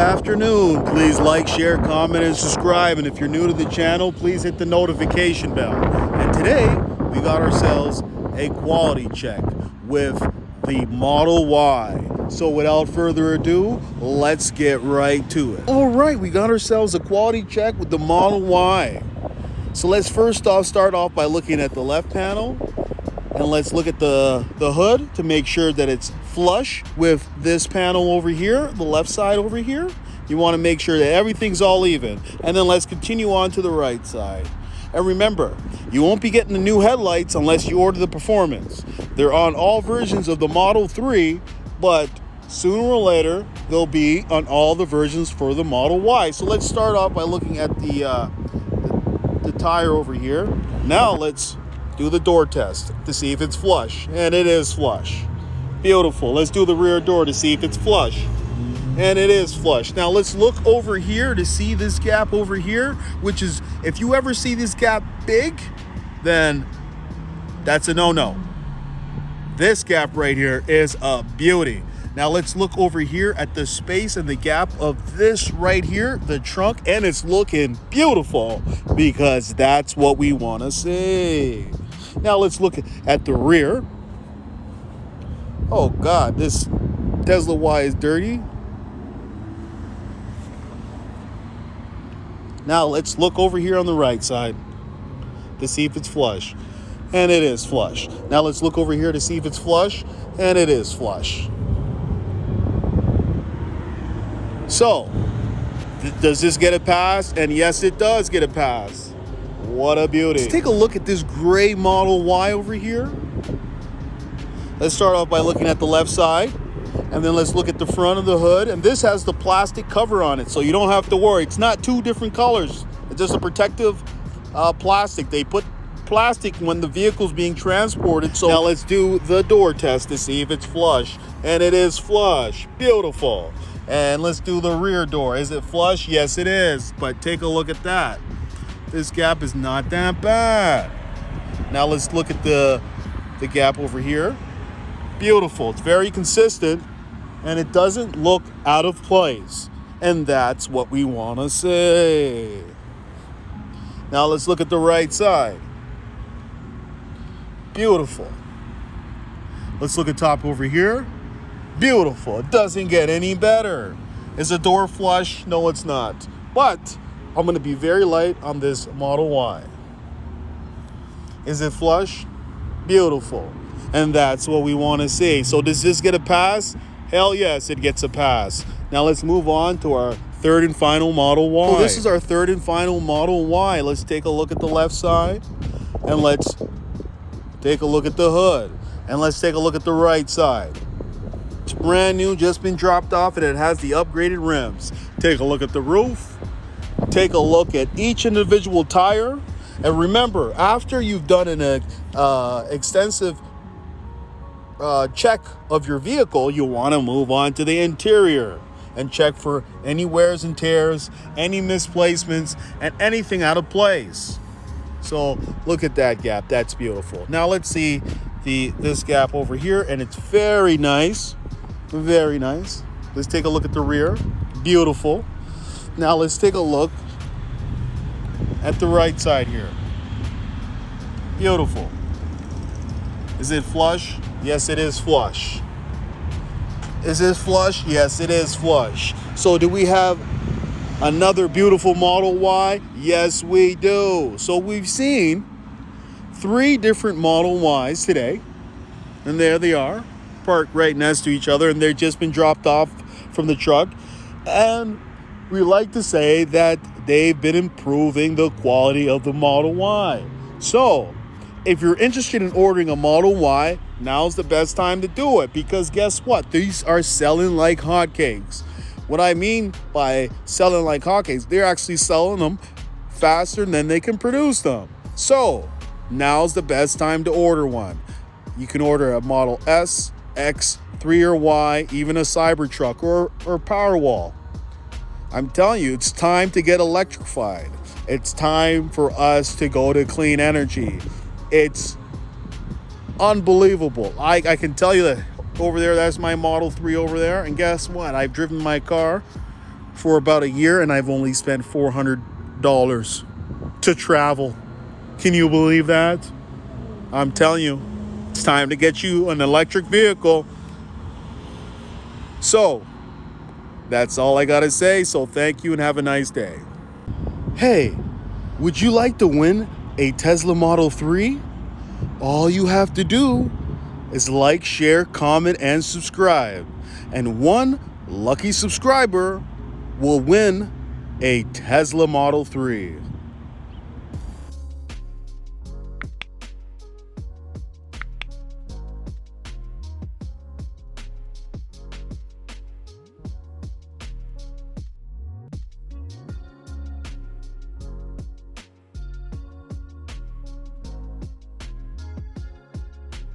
afternoon. Please like, share, comment, and subscribe. And if you're new to the channel, please hit the notification bell. And today, we got ourselves a quality check with the Model Y. So without further ado, let's get right to it. All right, we got ourselves a quality check with the Model Y. So let's first off start off by looking at the left panel. And let's look at the hood to make sure that it's flush with this panel over here, the left side over here. You want to make sure that everything's all even. And then let's continue on to the right side. And remember, you won't be getting the new headlights unless you order the Performance. They're on all versions of the Model 3, but sooner or later, they'll be on all the versions for the Model Y. So let's start off by looking at the tire over here. Now let's do the door test to see if it's flush, and it is flush. Beautiful. Let's do the rear door to see if it's flush, and it is flush. Now let's look over here to see this gap over here, which is, if you ever see this gap big, then that's a no-no. This gap right here is a beauty. Now let's look over here at the space and the gap of this right here, the trunk, and it's looking beautiful because that's what we want to see. Now let's look at the rear. Oh God, this Tesla Y is dirty. Now let's look over here on the right side to see if it's flush, and it is flush. Now let's look over here to see if it's flush, and it is flush. So, does this get a pass? And yes, it does get a pass. What a beauty. Let's take a look at this gray Model Y over here. Let's start off by looking at the left side, and then let's look at the front of the hood. And this has the plastic cover on it, so you don't have to worry. It's not two different colors. It's just a protective plastic. They put plastic when the vehicle's being transported. So now let's do the door test to see if it's flush. And it is flush. Beautiful. And let's do the rear door. Is it flush? Yes, it is. But take a look at that. This gap is not that bad. Now let's look at the gap over here. Beautiful. It's very consistent, and it doesn't look out of place. And that's what we want to see. Now let's look at the right side. Beautiful. Let's look at top over here. Beautiful. It doesn't get any better. Is the door flush? No, it's not. But I'm going to be very light on this Model Y. Is it flush? Beautiful. And that's what we want to see. So does this get a pass? Hell yes, it gets a pass. Now let's move on to our third and final Model Y. So this is our third and final Model Y. Let's take a look at the left side, and let's take a look at the hood, and let's take a look at the right side. It's brand new, just been dropped off, and it has the upgraded rims. Take a look at the roof. Take a look at each individual tire. And remember, after you've done an extensive check of your vehicle, you want to move on to the interior and check for any wears and tears, any misplacements, and anything out of place. So look at that gap. That's beautiful. Now let's see this gap over here, and it's very nice. Very nice. Let's take a look at the rear. Beautiful. Now let's take a look at the right side here. Beautiful. Is it flush? Yes, it is flush. Is this flush? Yes, it is flush. So do we have another beautiful Model Y? Yes, we do. So we've seen 3 different Model Ys today, and there they are, parked right next to each other, and they've just been dropped off from the truck. And we like to say that they've been improving the quality of the Model Y. So if you're interested in ordering a Model Y, now's the best time to do it, because guess what? These are selling like hotcakes. What I mean by selling like hotcakes, they're actually selling them faster than they can produce them. So now's the best time to order one. You can order a Model S, X, 3 or Y, even a Cybertruck or Powerwall. I'm telling you, it's time to get electrified. It's time for us to go to clean energy. It's unbelievable. I can tell you that over there, that's my Model 3 over there. And guess what? I've driven my car for about a year, and I've only spent $400 to travel. Can you believe that? I'm telling you, it's time to get you an electric vehicle. So, that's all I gotta say. So thank you and have a nice day. Hey, would you like to win a Tesla Model 3? All you have to do is like, share, comment, and subscribe. And one lucky subscriber will win a Tesla Model 3.